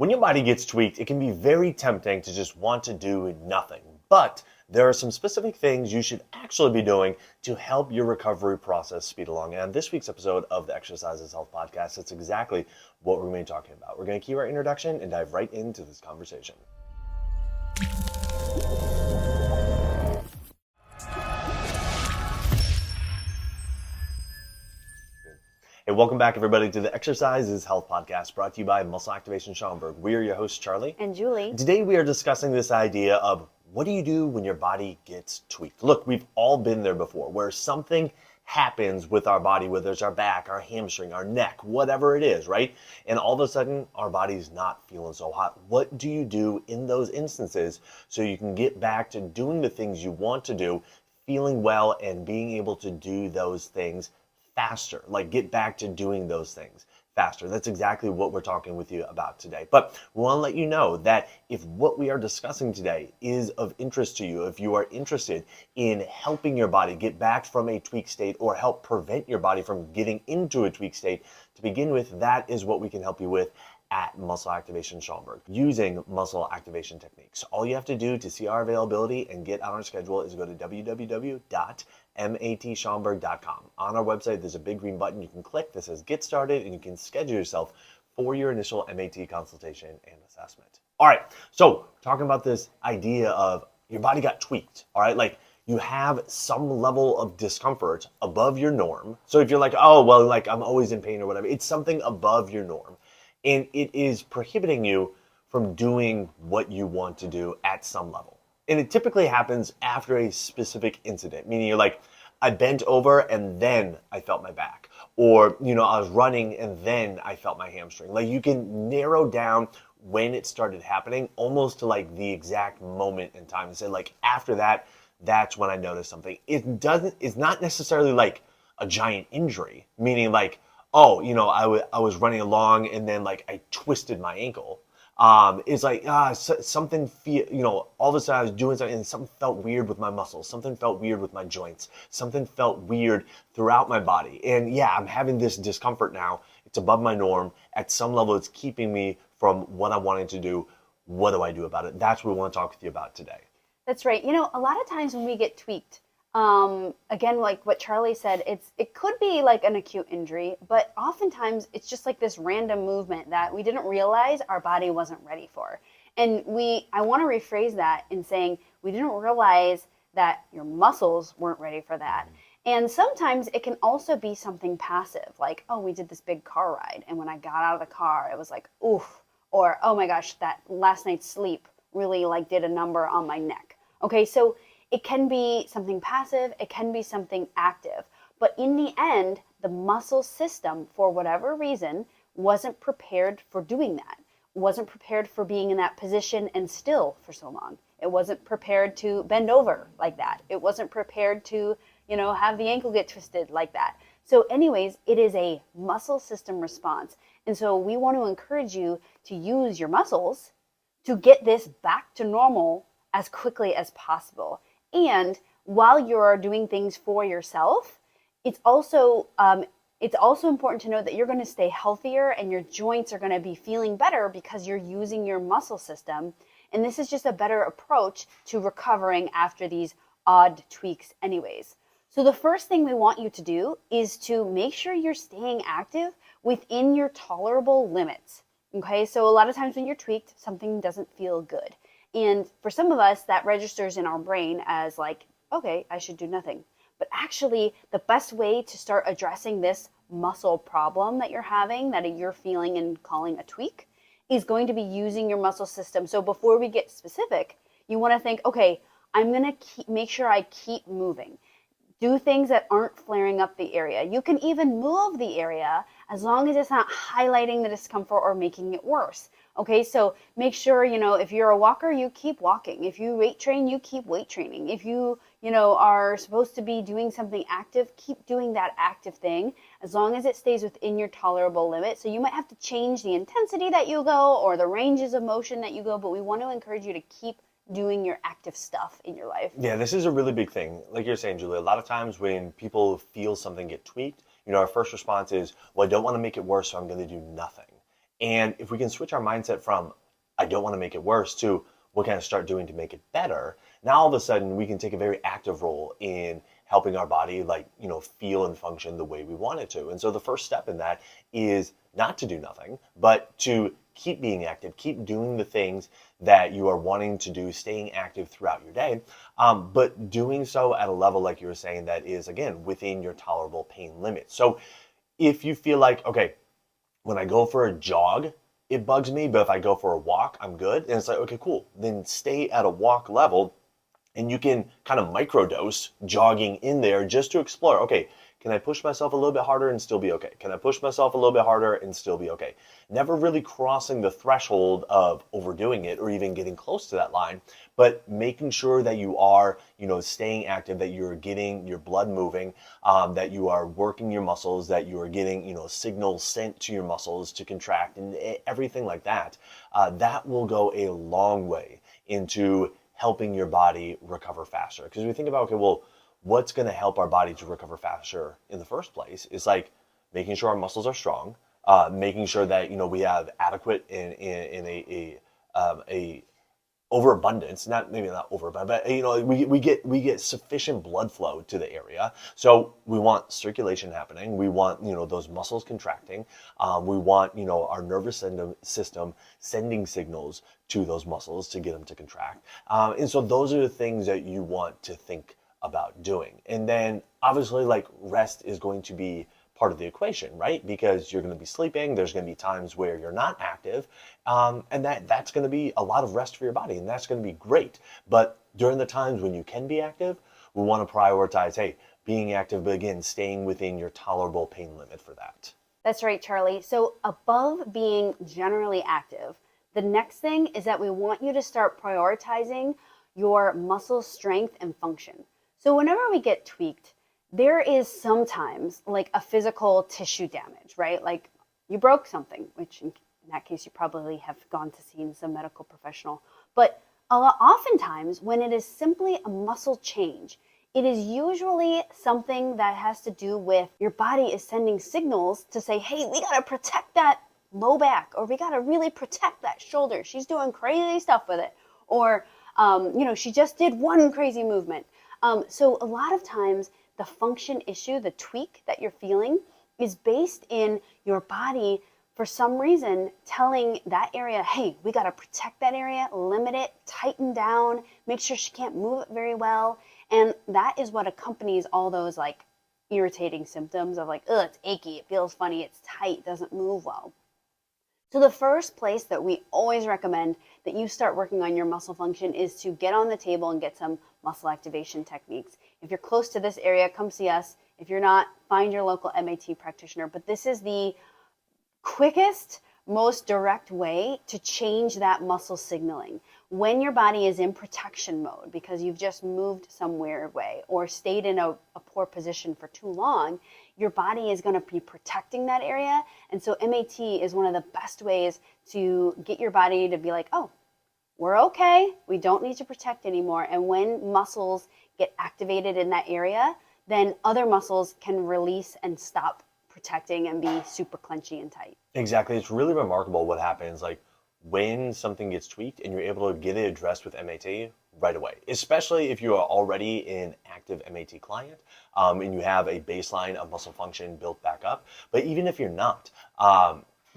When your body gets tweaked, it can be very tempting to just want to do nothing. But there are some specific things you should actually be doing to help your recovery process speed along. And on this week's episode of the Exercises Health Podcast, that's exactly what we're going to be talking about. We're going to keep our introduction and dive right into this conversation. Hey, welcome back, everybody, to the Exercises Health Podcast, brought to you by Muscle Activation Schaumburg. We are your hosts, Charlie and Julie. Today, we are discussing this idea of what do you do when your body gets tweaked? Look, we've all been there before, where something happens with our body, whether it's our back, our hamstring, our neck, whatever it is, right? And all of a sudden, our body's not feeling so hot. What do you do in those instances so you can get back to doing the things you want to do, feeling well, and being able to do those things faster, like get back to doing those things faster? That's exactly what we're talking with you about today. But we want to let you know that if what we are discussing today is of interest to you, if you are interested in helping your body get back from a tweak state or help prevent your body from getting into a tweak state, to begin with, that is what we can help you with at Muscle Activation Schaumburg, using muscle activation techniques. All you have to do to see our availability and get on our schedule is go to www.matschaumburg.com. On our website, there's a big green button you can click that says Get Started, and you can schedule yourself for your initial MAT consultation and assessment. All right, so talking about this idea of your body got tweaked, all right? Like, you have some level of discomfort above your norm. So if you're like, oh, well, like I'm always in pain or whatever, it's something above your norm. And it is prohibiting you from doing what you want to do at some level. And it typically happens after a specific incident, meaning you're like, I bent over and then I felt my back. Or, I was running and then I felt my hamstring. Like, you can narrow down when it started happening almost to like the exact moment in time and say, like, after that, that's when I noticed something. It's not necessarily like a giant injury, meaning like, oh, I was running along and then like I twisted my ankle. It's like, something all of a sudden I was doing something and something felt weird with my muscles. Something felt weird with my joints. Something felt weird throughout my body. And yeah, I'm having this discomfort now. It's above my norm. At some level, it's keeping me from what I wanted to do. What do I do about it? That's what we want to talk with you about today. That's right. A lot of times when we get tweaked, again, like what Charlie said, it could be like an acute injury, but oftentimes it's just like this random movement that we didn't realize our body wasn't ready for. And I want to rephrase that in saying we didn't realize that your muscles weren't ready for that. And sometimes it can also be something passive, like, oh, we did this big car ride, and when I got out of the car, it was like, oof, or, oh my gosh, that last night's sleep really like did a number on my neck. Okay, so it can be something passive, it can be something active, but in the end, the muscle system, for whatever reason, wasn't prepared for doing that, wasn't prepared for being in that position and still for so long. It wasn't prepared to bend over like that. It wasn't prepared to, have the ankle get twisted like that. So anyways, it is a muscle system response. And so we want to encourage you to use your muscles to get this back to normal as quickly as possible. And while you're doing things for yourself, it's also important to know that you're going to stay healthier and your joints are going to be feeling better because you're using your muscle system. And this is just a better approach to recovering after these odd tweaks anyways. So the first thing we want you to do is to make sure you're staying active within your tolerable limits. Okay, so a lot of times when you're tweaked, something doesn't feel good. And for some of us, that registers in our brain as like, okay, I should do nothing. But actually, the best way to start addressing this muscle problem that you're having, that you're feeling and calling a tweak, is going to be using your muscle system. So before we get specific, you want to think, okay, I'm going to make sure I keep moving. Do things that aren't flaring up the area. You can even move the area as long as it's not highlighting the discomfort or making it worse. Okay, so make sure, if you're a walker, you keep walking. If you weight train, you keep weight training. If you, are supposed to be doing something active, keep doing that active thing as long as it stays within your tolerable limit. So you might have to change the intensity that you go or the ranges of motion that you go, but we want to encourage you to keep doing your active stuff in your life. Yeah, this is a really big thing. Like you're saying, Julie, a lot of times when people feel something get tweaked, our first response is, well, I don't want to make it worse, so I'm going to do nothing. And if we can switch our mindset from, I don't want to make it worse, to what can I start doing to make it better, now all of a sudden we can take a very active role in helping our body, like, feel and function the way we want it to. And so the first step in that is not to do nothing, but to keep being active, keep doing the things that you are wanting to do, staying active throughout your day, but doing so at a level, like you were saying, that is, again, within your tolerable pain limit. So if you feel like, okay, when I go for a jog, it bugs me, but if I go for a walk, I'm good. And it's like, okay, cool. Then stay at a walk level, and you can kind of microdose jogging in there just to explore, okay, can I push myself a little bit harder and still be okay? Can I push myself a little bit harder and still be okay? Never really crossing the threshold of overdoing it or even getting close to that line, but making sure that you are, staying active, that you're getting your blood moving, that you are working your muscles, that you are getting, signals sent to your muscles to contract and everything like that. That will go a long way into helping your body recover faster. Because we think about, okay, well, what's going to help our body to recover faster in the first place is like making sure our muscles are strong, making sure that we have adequate in a overabundance, maybe not overabundance, but we get sufficient blood flow to the area. So we want circulation happening. We want those muscles contracting. We want our nervous system sending signals to those muscles to get them to contract. And so those are the things that you want to think about doing. And then obviously, like, rest is going to be part of the equation, right? Because you're going to be sleeping. There's going to be times where you're not active, and that's going to be a lot of rest for your body, and that's going to be great. But during the times when you can be active, we want to prioritize, hey, being active, but again, staying within your tolerable pain limit for that. That's right, Charlie. So above being generally active, the next thing is that we want you to start prioritizing your muscle strength and function. So whenever we get tweaked, there is sometimes like a physical tissue damage, right? Like you broke something, which in that case you probably have gone to see some medical professional. But oftentimes when it is simply a muscle change, it is usually something that has to do with your body is sending signals to say, hey, we got to protect that low back, or we got to really protect that shoulder. She's doing crazy stuff with it. Or, she just did one crazy movement. So a lot of times the function issue, the tweak that you're feeling, is based in your body for some reason telling that area, hey, we got to protect that area, limit it, tighten down, make sure she can't move it very well. And that is what accompanies all those like irritating symptoms of like, it's achy, it feels funny, it's tight, it doesn't move well. So the first place that we always recommend that you start working on your muscle function is to get on the table and get some muscle activation techniques. If you're close to this area, come see us. If you're not, find your local MAT practitioner. But this is the quickest, most direct way to change that muscle signaling. When your body is in protection mode because you've just moved somewhere away or stayed in a poor position for too long, your body is going to be protecting that area. And so MAT is one of the best ways to get your body to be like, oh, we're okay. We don't need to protect anymore. And when muscles get activated in that area, then other muscles can release and stop protecting and be super clenchy and tight. Exactly. It's really remarkable what happens like when something gets tweaked and you're able to get it addressed with MAT right away, especially if you are already an active MAT client and you have a baseline of muscle function built back up. But even if you're not,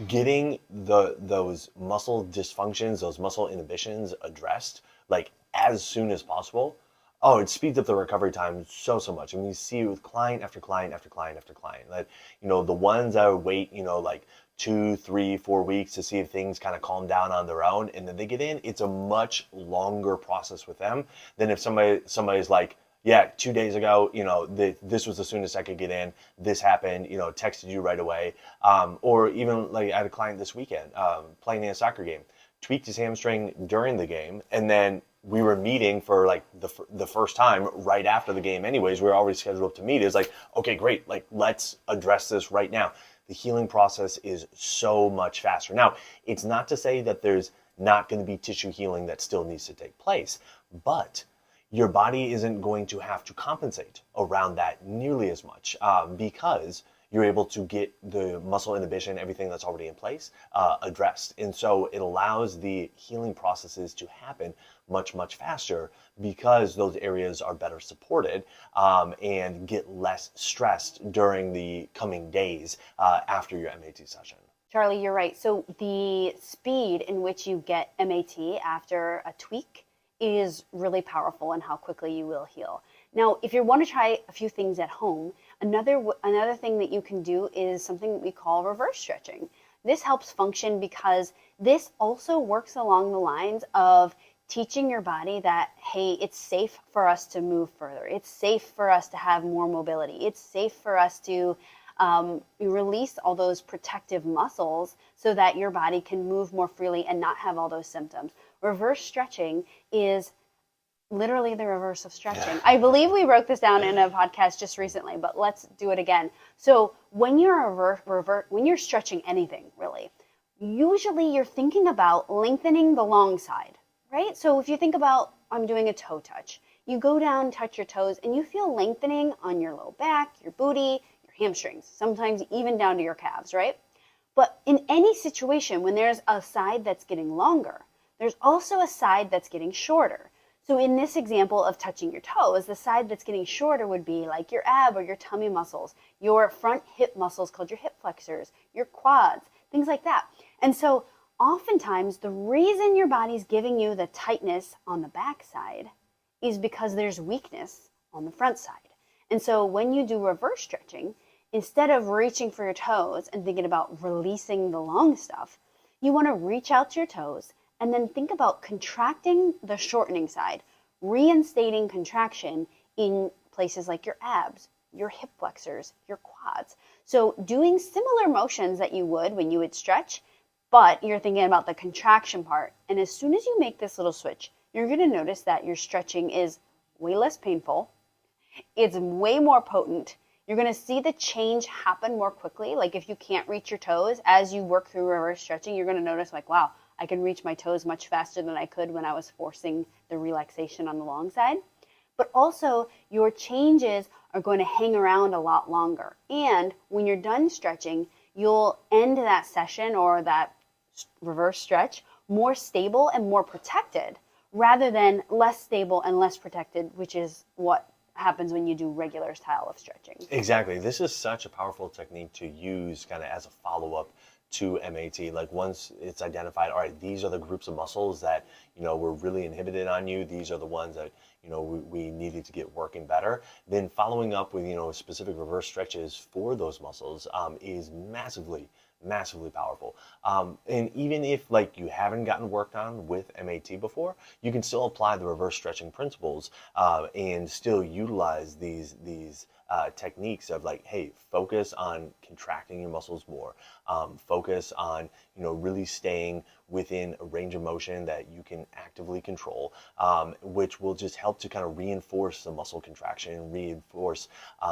getting those muscle dysfunctions, those muscle inhibitions addressed like as soon as possible, it speeds up the recovery time so much. I mean, you see it with client after client after client after client. That the ones that wait, like 2, 3, 4 weeks to see if things kind of calm down on their own, and then they get in. It's a much longer process with them than if somebody's like, yeah, 2 days ago, this was the soonest I could get in. This happened, texted you right away. Or even like I had a client this weekend playing in a soccer game, tweaked his hamstring during the game, and then we were meeting for like the first time right after the game anyways. We were already scheduled to meet. It's like, okay, great. Like, let's address this right now. The healing process is so much faster. Now, it's not to say that there's not going to be tissue healing that still needs to take place, but your body isn't going to have to compensate around that nearly as much because you're able to get the muscle inhibition, everything that's already in place, addressed. And so it allows the healing processes to happen much, much faster because those areas are better supported, and get less stressed during the coming days after your MAT session. Charlie, you're right. So the speed in which you get MAT after a tweak is really powerful in how quickly you will heal. Now, if you want to try a few things at home, another thing that you can do is something that we call reverse stretching. This helps function because this also works along the lines of teaching your body that, hey, it's safe for us to move further. It's safe for us to have more mobility. It's safe for us to release all those protective muscles so that your body can move more freely and not have all those symptoms. Reverse stretching is literally the reverse of stretching. I believe we broke this down in a podcast just recently, but let's do it again. So when you're when you're stretching anything, really, usually you're thinking about lengthening the long side, right? So if you think about, I'm doing a toe touch, you go down, touch your toes, and you feel lengthening on your low back, your booty, hamstrings, sometimes even down to your calves, right? But in any situation, when there's a side that's getting longer, there's also a side that's getting shorter. So in this example of touching your toes, the side that's getting shorter would be like your ab or your tummy muscles, your front hip muscles called your hip flexors, your quads, things like that. And so oftentimes the reason your body's giving you the tightness on the back side is because there's weakness on the front side. And so when you do reverse stretching, instead of reaching for your toes and thinking about releasing the long stuff, you want to reach out to your toes and then think about contracting the shortening side, reinstating contraction in places like your abs, your hip flexors, your quads. So doing similar motions that you would when you would stretch, but you're thinking about the contraction part. And as soon as you make this little switch, you're going to notice that your stretching is way less painful. It's way more potent. You're going to see the change happen more quickly. Like if you can't reach your toes, as you work through reverse stretching, you're going to notice like, wow, I can reach my toes much faster than I could when I was forcing the relaxation on the long side. But also your changes are going to hang around a lot longer. And when you're done stretching, you'll end that session or that reverse stretch more stable and more protected rather than less stable and less protected, which is what happens when you do regular style of stretching. Exactly. This is such a powerful technique to use kind of as a follow-up to MAT. Like once it's identified, all right, these are the groups of muscles that, were really inhibited on you. These are the ones that, we needed to get working better. Then following up with, specific reverse stretches for those muscles is massively powerful. And even if like you haven't gotten worked on with MAT before, you can still apply the reverse stretching principles and still utilize these techniques of like, hey, focus on contracting your muscles more. Focus on, really staying within a range of motion that you can actively control, which will just help to kind of reinforce the muscle contraction, reinforce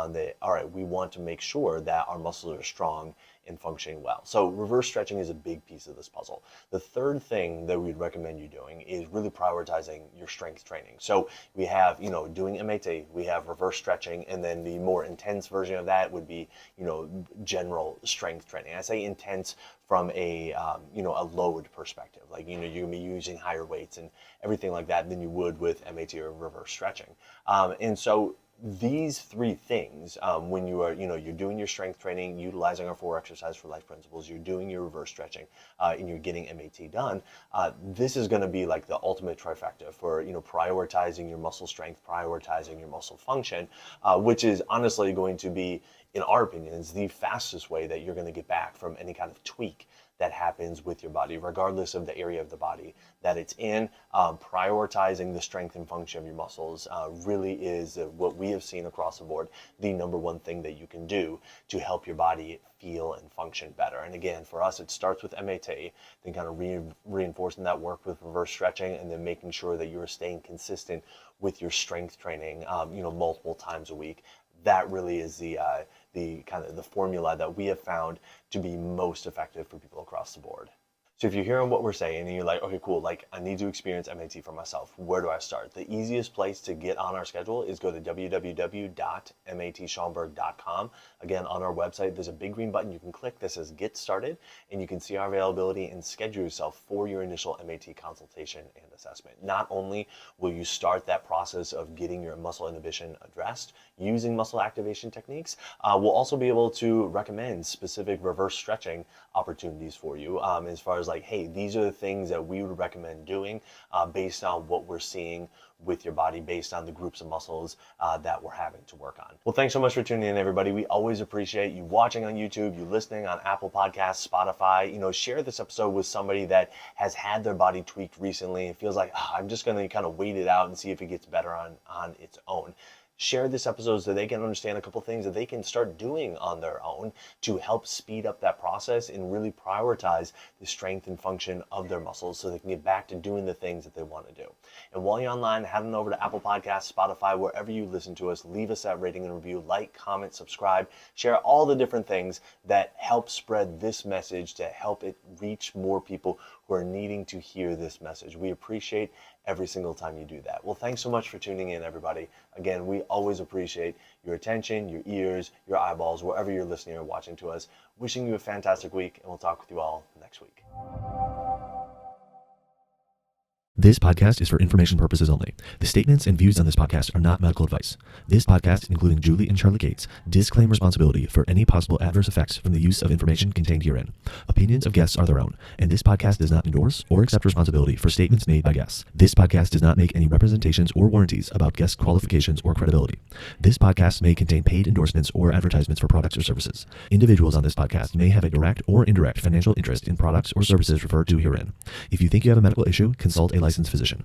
that, all right, we want to make sure that our muscles are strong and functioning well. So reverse stretching is a big piece of this puzzle. The third thing that we'd recommend you doing is really prioritizing your strength training. So we have, doing MAT, we have reverse stretching, and then the more intense version of that would be, general strength training. I say intense from a load perspective. Like, you're gonna be using higher weights and everything like that than you would with MAT or reverse stretching. And so these three things, when you are, you're doing your strength training, utilizing our 4 exercise for life principles, you're doing your reverse stretching, and you're getting MAT done, this is going to be like the ultimate trifecta for, prioritizing your muscle strength, prioritizing your muscle function, which is honestly going to be, in our opinions, the fastest way that you're going to get back from any kind of tweak that happens with your body, regardless of the area of the body that it's in. Prioritizing the strength and function of your muscles really is what we have seen across the board, the number one thing that you can do to help your body feel and function better. And again, for us, it starts with MAT, then kind of reinforcing that work with reverse stretching, and then making sure that you're staying consistent with your strength training, multiple times a week. That really is the kind of the formula that we have found to be most effective for people across the board. So if you're hearing what we're saying and you're like, okay, cool, like I need to experience MAT for myself, where do I start? The easiest place to get on our schedule is go to www.matschaumburg.com. Again, on our website, there's a big green button you can click that says Get Started, and you can see our availability and schedule yourself for your initial MAT consultation and assessment. Not only will you start that process of getting your muscle inhibition addressed using muscle activation techniques, we'll also be able to recommend specific reverse stretching opportunities for you, as far as like, hey, these are the things that we would recommend doing based on what we're seeing with your body, based on the groups of muscles that we're having to work on. Well, thanks so much for tuning in, everybody. We always appreciate you watching on YouTube, you listening on Apple Podcasts, Spotify. Share this episode with somebody that has had their body tweaked recently and feels like, I'm just going to kind of wait it out and see if it gets better on its own. Share this episode so they can understand a couple things that they can start doing on their own to help speed up that process and really prioritize the strength and function of their muscles so they can get back to doing the things that they want to do. And while you're online, head on over to Apple Podcasts, Spotify, wherever you listen to us, leave us that rating and review, like, comment, subscribe, share all the different things that help spread this message to help it reach more people who are needing to hear this message. We appreciate every single time you do that. Well, thanks so much for tuning in, everybody. Again, we always appreciate your attention, your ears, your eyeballs, wherever you're listening or watching to us. Wishing you a fantastic week, and we'll talk with you all next week. This podcast is for information purposes only. The statements and views on this podcast are not medical advice. This podcast, including Julie and Charlie Gates, disclaim responsibility for any possible adverse effects from the use of information contained herein. Opinions of guests are their own, and this podcast does not endorse or accept responsibility for statements made by guests. This podcast does not make any representations or warranties about guest qualifications or credibility. This podcast may contain paid endorsements or advertisements for products or services. Individuals on this podcast may have a direct or indirect financial interest in products or services referred to herein. If you think you have a medical issue, consult a licensed physician.